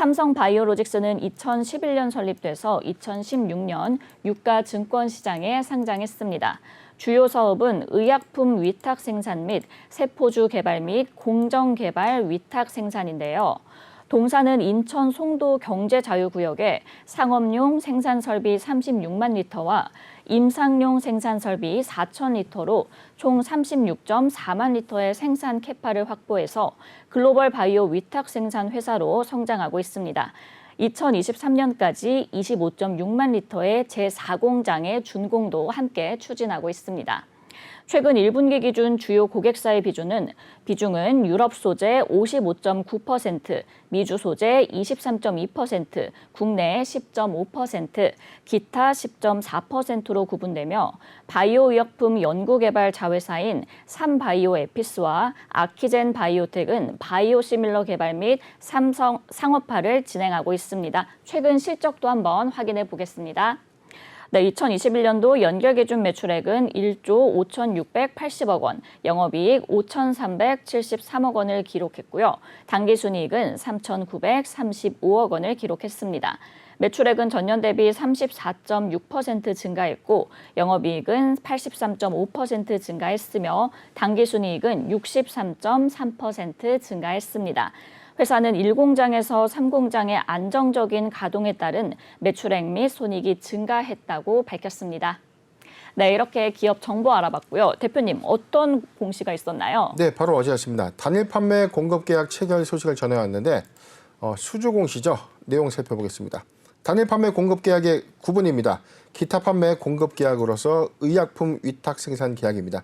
삼성바이오로직스는 2011년 설립돼서 2016년 유가 증권시장에 상장했습니다. 주요 사업은 의약품 위탁 생산 및 세포주 개발 및 공정 개발 위탁 생산인데요. 동사는 인천 송도 경제자유구역에 상업용 생산설비 36만 리터와 임상용 생산설비 4천 리터로 총 36.4만 리터의 생산 캐파를 확보해서 글로벌 바이오 위탁 생산 회사로 성장하고 있습니다. 2023년까지 25.6만 리터의 제4공장의 준공도 함께 추진하고 있습니다. 최근 1분기 기준 주요 고객사의 비중은 유럽 소재 55.9%, 미주 소재 23.2%, 국내 10.5%, 기타 10.4%로 구분되며 바이오 의약품 연구개발 자회사인 삼바이오 에피스와 아키젠 바이오텍은 바이오 시밀러 개발 및 삼성 상업화를 진행하고 있습니다. 최근 실적도 한번 확인해 보겠습니다. 네, 2021년도 연결 기준 매출액은 1조 5,680억 원, 영업이익 5,373억 원을 기록했고요. 당기순이익은 3,935억 원을 기록했습니다. 매출액은 전년 대비 34.6% 증가했고 영업이익은 83.5% 증가했으며 당기순이익은 63.3% 증가했습니다. 회사는 1공장에서 3공장의 안정적인 가동에 따른 매출액 및 손익이 증가했다고 밝혔습니다. 네, 이렇게 기업 정보 알아봤고요. 대표님, 어떤 공시가 있었나요? 네, 바로 어제였습니다. 단일 판매 공급 계약 체결 소식을 전해왔는데 수주 공시죠. 내용 살펴보겠습니다. 단일 판매 공급 계약의 구분입니다. 기타 판매 공급 계약으로서 의약품 위탁 생산 계약입니다.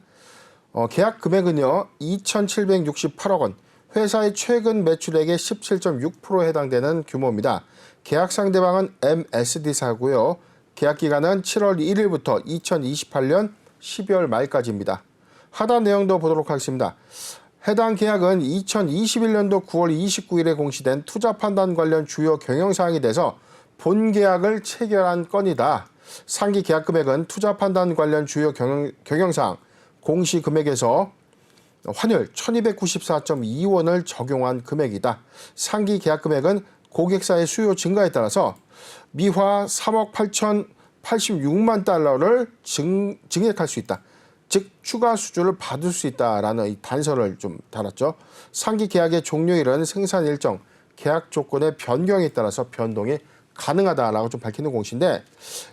계약 금액은요 2,768억 원. 회사의 최근 매출액의 17.6%에 해당되는 규모입니다. 계약 상대방은 MSD사고요. 계약 기간은 7월 1일부터 2028년 12월 말까지입니다. 하단 내용도 보도록 하겠습니다. 해당 계약은 2021년도 9월 29일에 공시된 투자 판단 관련 주요 경영사항이 돼서 본 계약을 체결한 건이다. 상기 계약 금액은 투자 판단 관련 주요 경영사항 공시 금액에서 환율 1294.2원을 적용한 금액이다. 상기 계약 금액은 고객사의 수요 증가에 따라서 미화 3억 8,086만 달러를 증액할 수 있다. 즉 추가 수주를 받을 수 있다라는 이 단서를 좀 달았죠. 상기 계약의 종료일은 생산 일정, 계약 조건의 변경에 따라서 변동이 가능하다라고 좀 밝히는 공시인데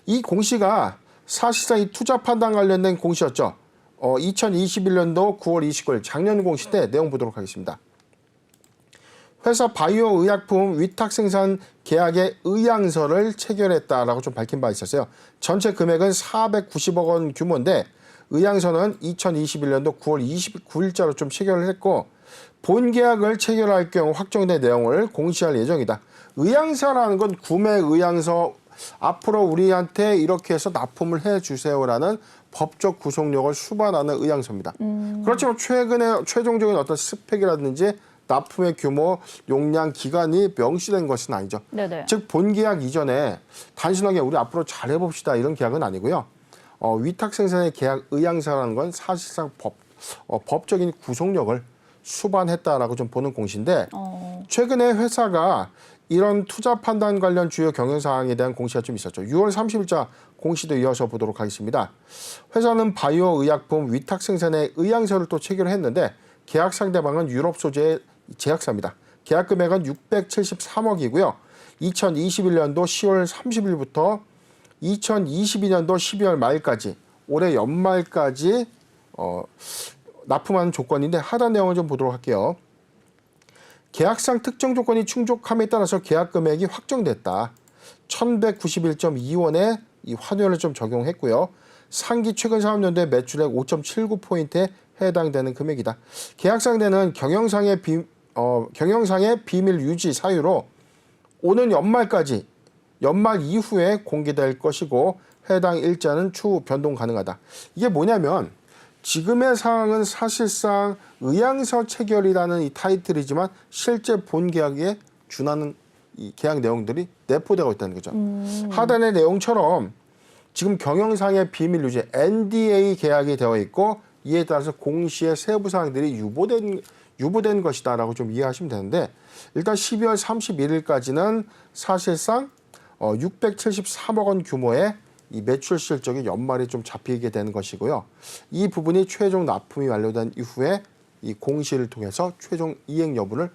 이 공시가 사실상 이 투자 판단 관련된 공시였죠. 2021년도 9월 29일 작년 공시 때 내용 보도록 하겠습니다. 회사 바이오 의약품 위탁 생산 계약의 의향서를 체결했다라고 좀 밝힌 바 있었어요. 전체 금액은 490억 원 규모인데 의향서는 2021년도 9월 29일자로 좀 체결을 했고 본 계약을 체결할 경우 확정된 내용을 공시할 예정이다. 의향서라는 건 구매 의향서 앞으로 우리한테 이렇게 해서 납품을 해주세요라는 법적 구속력을 수반하는 의향서입니다. 그렇지만 최근에 최종적인 어떤 스펙이라든지 납품의 규모, 용량, 기간이 명시된 것은 아니죠. 네네. 즉 본 계약 이전에 단순하게 우리 앞으로 잘해봅시다 이런 계약은 아니고요. 위탁 생산의 계약 의향서라는 건 사실상 법적인 구속력을 수반했다라고 좀 보는 공시인데 최근에 회사가 이런 투자 판단 관련 주요 경영사항에 대한 공시가 좀 있었죠. 6월 30일자 공시도 이어서 보도록 하겠습니다. 회사는 바이오 의약품 위탁 생산의 의향서를 또 체결했는데 계약 상대방은 유럽 소재의 제약사입니다. 계약 금액은 673억이고요. 2021년도 10월 30일부터 2022년도 12월 말까지 올해 연말까지 납품하는 조건인데 하단 내용을 좀 보도록 할게요. 계약상 특정 조건이 충족함에 따라서 계약 금액이 확정됐다. 1,191.2원의 이 환율을 좀 적용했고요. 상기 최근 사업연도의 매출액 5.79%에 해당되는 금액이다. 계약 상대는 경영상의 비밀 유지 사유로 오는 연말까지 연말 이후에 공개될 것이고 해당 일자는 추후 변동 가능하다. 이게 뭐냐면 지금의 상황은 사실상 의향서 체결이라는 이 타이틀이지만 실제 본 계약에 준하는 이 계약 내용들이 내포되고 있다는 거죠. 하단의 내용처럼 지금 경영상의 비밀 유지 NDA 계약이 되어 있고 이에 따라서 공시의 세부 사항들이 유보된 것이다라고 좀 이해하시면 되는데 일단 12월 31일까지는 사실상 673억 원 규모의 이 매출 실적이 연말에 좀 잡히게 되는 것이고요. 이 부분이 최종 납품이 완료된 이후에 이 공시를 통해서 최종 이행 여부를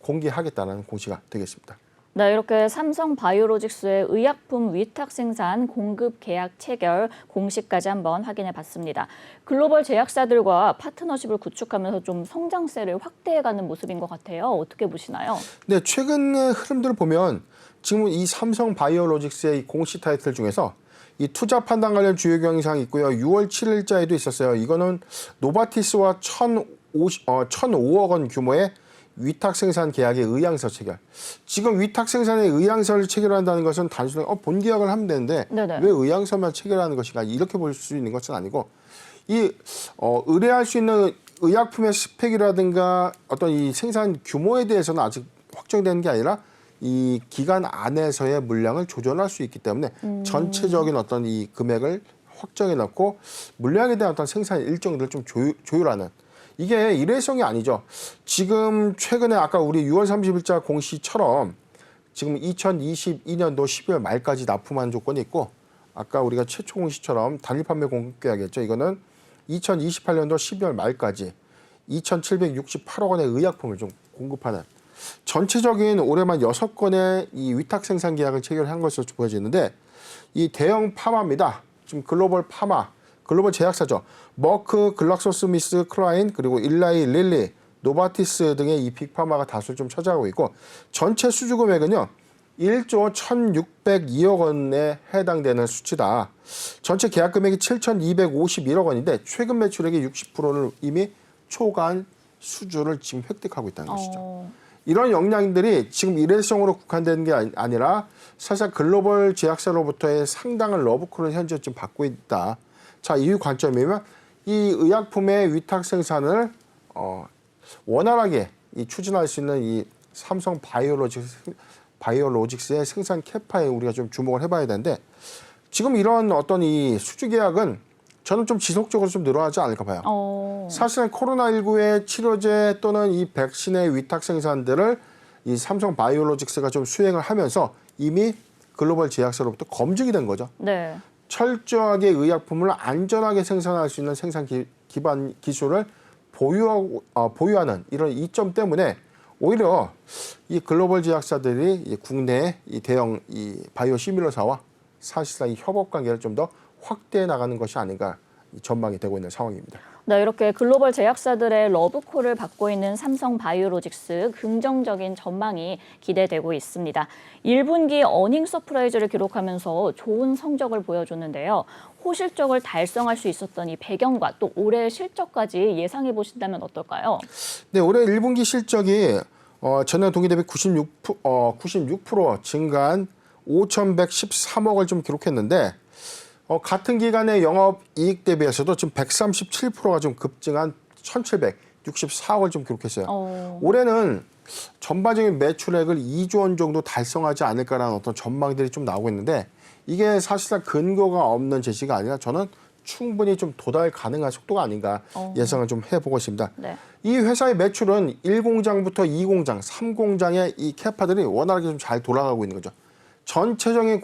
공개하겠다는 공시가 되겠습니다. 네, 이렇게 삼성바이오로직스의 의약품 위탁 생산 공급 계약 체결 공시까지 한번 확인해 봤습니다. 글로벌 제약사들과 파트너십을 구축하면서 좀 성장세를 확대해가는 모습인 것 같아요. 어떻게 보시나요? 네, 최근의 흐름들을 보면 지금 이 삼성바이오로직스의 이 공시 타이틀 중에서 이 투자 판단 관련 주요 경향이 있고요. 6월 7일자에도 있었어요. 이거는 노바티스와 1,005억 원 규모의 위탁 생산 계약의 의향서 체결. 지금 위탁 생산의 의향서를 체결한다는 것은 단순히 본계약을 하면 되는데 네네. 왜 의향서만 체결하는 것인가 이렇게 볼 수 있는 것은 아니고 이 의뢰할 수 있는 의약품의 스펙이라든가 어떤 이 생산 규모에 대해서는 아직 확정되는 게 아니라 이 기간 안에서의 물량을 조절할 수 있기 때문에 전체적인 어떤 이 금액을 확정해 놓고 물량에 대한 어떤 생산 일정들을 좀 조율하는 이게 일회성이 아니죠. 지금 최근에 아까 우리 6월 30일자 공시처럼 지금 2022년도 12월 말까지 납품한 조건이 있고 아까 우리가 최초 공시처럼 단일 판매 공급 계약이었죠. 이거는 2028년도 12월 말까지 2,768억 원의 의약품을 좀 공급하는 전체적인 올해만 6건의 이 위탁 생산 계약을 체결한 것으로 보여지는데 이 대형 파마입니다. 지금 글로벌 제약사죠. 머크, 글락소스미스 클라인, 그리고 일라이 릴리, 노바티스 등의 이 빅파마가 다수를 좀 차지하고 있고 전체 수주 금액은요. 1조 1,602억 원에 해당되는 수치다. 전체 계약 금액이 7,251억 원인데 최근 매출액의 60%를 이미 초과한 수주를 지금 획득하고 있다는 것이죠. 이런 역량들이 지금 일회성으로 국한되는 게 아니라 사실 글로벌 제약사로부터의 상당한 러브콜을 현재 지금 받고 있다. 자, 이 관점이면 이 의약품의 위탁 생산을 원활하게 추진할 수 있는 이 삼성 바이오로직스의 생산 캐파에 우리가 좀 주목을 해봐야 되는데 지금 이런 어떤 이 수주 계약은 저는 좀 지속적으로 좀 늘어나지 않을까 봐요. 사실은 코로나19의 치료제 또는 이 백신의 위탁 생산들을 이 삼성 바이오로직스가 좀 수행을 하면서 이미 글로벌 제약사로부터 검증이 된 거죠. 네. 철저하게 의약품을 안전하게 생산할 수 있는 생산 기반 기술을 보유하는 이런 이점 때문에 오히려 이 글로벌 제약사들이 이 국내 이 대형 이 바이오 시밀러사와 사실상 이 협업 관계를 좀 더 확대해 나가는 것이 아닌가 전망이 되고 있는 상황입니다. 네, 이렇게 글로벌 제약사들의 러브콜을 받고 있는 삼성바이오로직스 긍정적인 전망이 기대되고 있습니다. 1분기 어닝 서프라이즈를 기록하면서 좋은 성적을 보여줬는데요. 호실적을 달성할 수 있었던 이 배경과 또 올해의 실적까지 예상해 보신다면 어떨까요? 네, 올해 1분기 실적이 전년 동기 대비 96% 증가한 5,113억을 좀 기록했는데 같은 기간의 영업이익 대비해서도 지금 137%가 좀 급증한 1,764억을 좀 기록했어요. 올해는 전반적인 매출액을 2조 원 정도 달성하지 않을까라는 어떤 전망들이 좀 나오고 있는데 이게 사실상 근거가 없는 제시가 아니라 저는 충분히 좀 도달 가능한 속도가 아닌가 예상을 좀 해보고 있습니다. 네. 이 회사의 매출은 1공장부터 2공장, 3공장의 이 캐파들이 원활하게 좀 잘 돌아가고 있는 거죠. 전체적인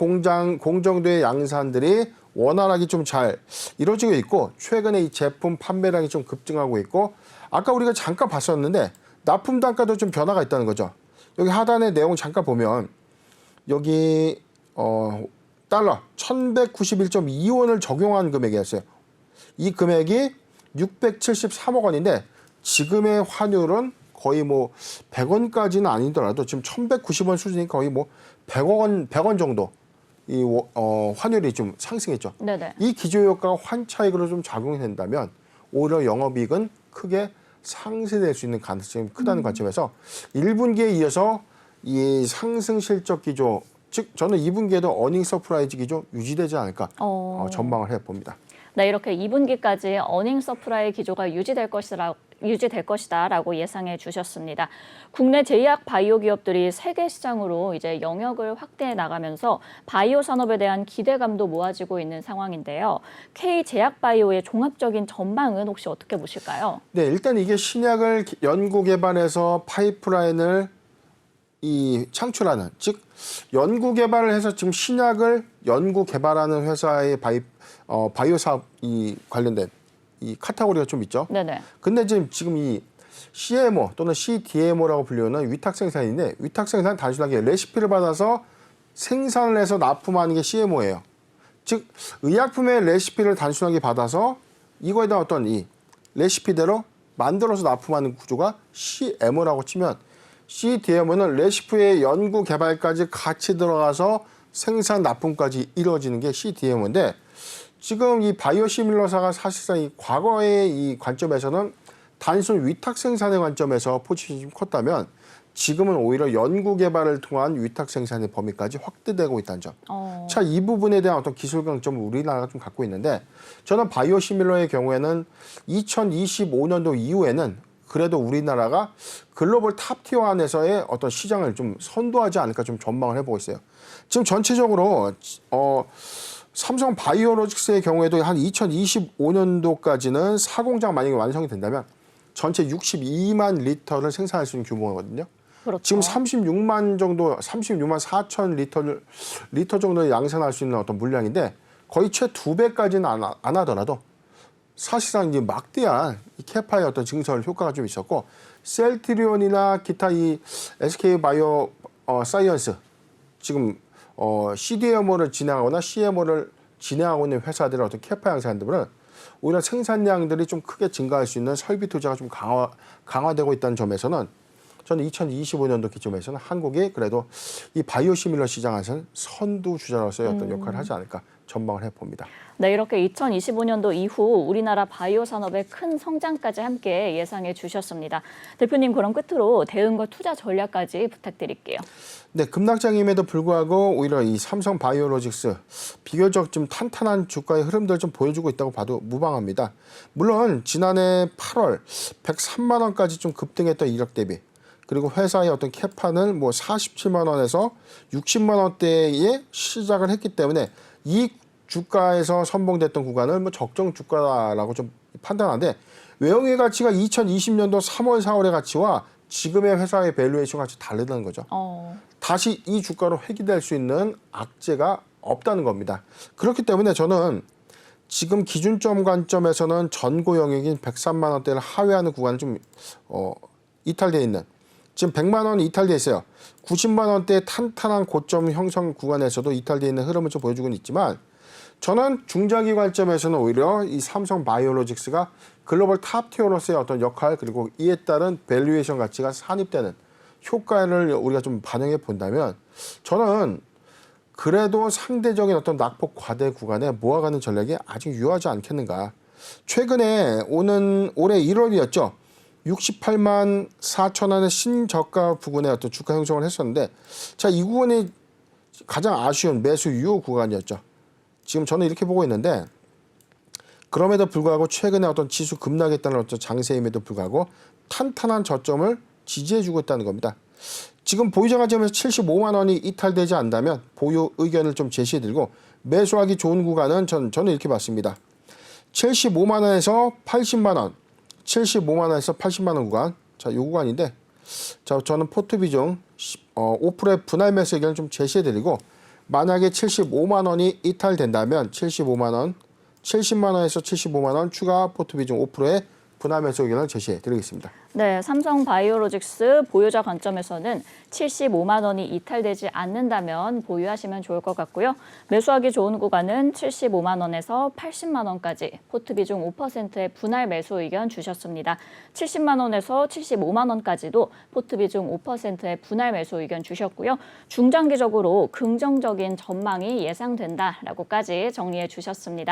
공정도의 양산들이 원활하게 좀 잘 이루어지고 있고 최근에 이 제품 판매량이 좀 급증하고 있고 아까 우리가 잠깐 봤었는데 납품 단가도 좀 변화가 있다는 거죠. 여기 하단의 내용 잠깐 보면 여기 달러 1,191.2원을 적용한 금액이었어요. 이 금액이 673억 원인데 지금의 환율은 거의 뭐 100원까지는 아니더라도 지금 1,190원 수준이 거의 뭐 100원 정도 이 환율이 좀 상승했죠. 네네. 이 기저효과가 환차익으로 좀 작용이 된다면 오히려 영업이익은 크게 상쇄될 수 있는 가능성이 크다는 관점에서 1분기에 이어서 이 상승 실적 기조, 즉 저는 2분기에도 어닝 서프라이즈 기조 유지되지 않을까 전망을 해봅니다. 네, 이렇게 2분기까지 어닝 서프라이 기조가 유지될 유지될 것이다라고 예상해 주셨습니다. 국내 제약 바이오 기업들이 세계 시장으로 이제 영역을 확대해 나가면서 바이오 산업에 대한 기대감도 모아지고 있는 상황인데요. K제약바이오의 종합적인 전망은 혹시 어떻게 보실까요? 네, 일단 이게 신약을 연구 개발해서 파이프라인을 창출하는, 즉 연구 개발을 해서 지금 신약을 연구 개발하는 회사의 바이오 사업 관련된 이 카테고리가 좀 있죠. 네네. 근데 지금 이 CMO 또는 CDMO라고 불리는 위탁 생산인데, 위탁 생산 단순하게 레시피를 받아서 생산을 해서 납품하는 게 CMO예요. 즉 의약품의 레시피를 단순하게 받아서 이거에 대한 어떤 이 레시피대로 만들어서 납품하는 구조가 CMO라고 치면, CDMO는 레시피의 연구 개발까지 같이 들어가서 생산 납품까지 이루어지는 게 CDMO인데, 지금 이 바이오시밀러사가 사실상 이 과거의 이 관점에서는 단순 위탁 생산의 관점에서 포지션이 좀 컸다면, 지금은 오히려 연구 개발을 통한 위탁 생산의 범위까지 확대되고 있다는 점. 자, 이 부분에 대한 어떤 기술 강점을 우리나라가 좀 갖고 있는데, 저는 바이오시밀러의 경우에는 2025년도 이후에는 그래도 우리나라가 글로벌 탑티어 안에서의 어떤 시장을 좀 선도하지 않을까 좀 전망을 해보고 있어요. 지금 전체적으로 삼성 바이오로직스의 경우에도 한 2025년도까지는 사공장 만약에 완성이 된다면 전체 62만 리터를 생산할 수 있는 규모거든요. 그렇죠. 지금 36만 4천 리터 정도 양산할 수 있는 어떤 물량인데, 거의 최 2배까지는 안 하더라도 사실상 이제 막대한 이 캐파의 어떤 증설 효과가 좀 있었고, 셀트리온이나 기타 이 SK 바이오 사이언스, 지금 CDMO를 진행하거나 CMO를 진행하고 있는 회사들의 어떤 캐파 양산들은 오히려 생산량들이 좀 크게 증가할 수 있는 설비 투자가 좀 강화되고 있다는 점에서는, 저는 2025년도 기점에서는 한국이 그래도 이 바이오시밀러 시장에서는 선두 주자로서의 어떤 역할을 하지 않을까 전망을 해봅니다. 네, 이렇게 2025년도 이후 우리나라 바이오 산업의 큰 성장까지 함께 예상해 주셨습니다. 대표님, 그럼 끝으로 대응과 투자 전략까지 부탁드릴게요. 네, 급락장임에도 불구하고 오히려 이 삼성 바이오로직스 비교적 좀 탄탄한 주가의 흐름들을 좀 보여주고 있다고 봐도 무방합니다. 물론 지난해 8월 103만 원까지 좀 급등했던 이력 대비, 그리고 회사의 어떤 캐파는 뭐 47만 원에서 60만 원대에 시작을 했기 때문에 이 주가에서 선봉됐던 구간을 뭐 적정 주가라고 좀 판단하는데, 외형의 가치가 2020년도 3월, 4월의 가치와 지금의 회사의 밸류에이션 가치 다르다는 거죠. 다시 이 주가로 회귀될 수 있는 악재가 없다는 겁니다. 그렇기 때문에 저는 지금 기준점 관점에서는 전고 영역인 103만 원대를 하회하는 구간은 좀 이탈되어 있는, 지금 100만 원 이탈되어 있어요. 90만 원대 탄탄한 고점 형성 구간에서도 이탈되어 있는 흐름을 좀 보여주고는 있지만, 저는 중장기 관점에서는 오히려 이 삼성 바이오로직스가 글로벌 탑티어로서의 어떤 역할, 그리고 이에 따른 밸류에이션 가치가 산입되는 효과를 우리가 좀 반영해 본다면, 저는 그래도 상대적인 어떤 낙폭 과대 구간에 모아가는 전략이 아직 유효하지 않겠는가. 최근에 올해 1월이었죠. 68만 4천 원의 신저가 부근에 어떤 주가 형성을 했었는데, 자, 이 구간이 가장 아쉬운 매수 유효 구간이었죠. 지금 저는 이렇게 보고 있는데, 그럼에도 불구하고 최근에 어떤 지수 급락했다는 어떤 장세임에도 불구하고 탄탄한 저점을 지지해주고 있다는 겁니다. 지금 보유자 관점에서 75만 원이 이탈되지 않는다면 보유 의견을 좀 제시해드리고, 매수하기 좋은 구간은 저는 이렇게 봤습니다. 75만 원에서 80만 원, 75만 원에서 80만 원 구간, 자, 이 구간인데, 자, 저는 포트 비중 5%의 분할 매수 의견을 좀 제시해드리고, 만약에 75만 원이 이탈된다면 75만 원, 70만 원에서 75만 원 추가 포트 비중 5%의 분할 매수 의견을 제시해드리겠습니다. 네, 삼성 바이오로직스 보유자 관점에서는 75만 원이 이탈되지 않는다면 보유하시면 좋을 것 같고요. 매수하기 좋은 구간은 75만 원에서 80만 원까지 포트 비중 5%의 분할 매수 의견 주셨습니다. 70만 원에서 75만 원까지도 포트 비중 5%의 분할 매수 의견 주셨고요. 중장기적으로 긍정적인 전망이 예상된다라고까지 정리해 주셨습니다.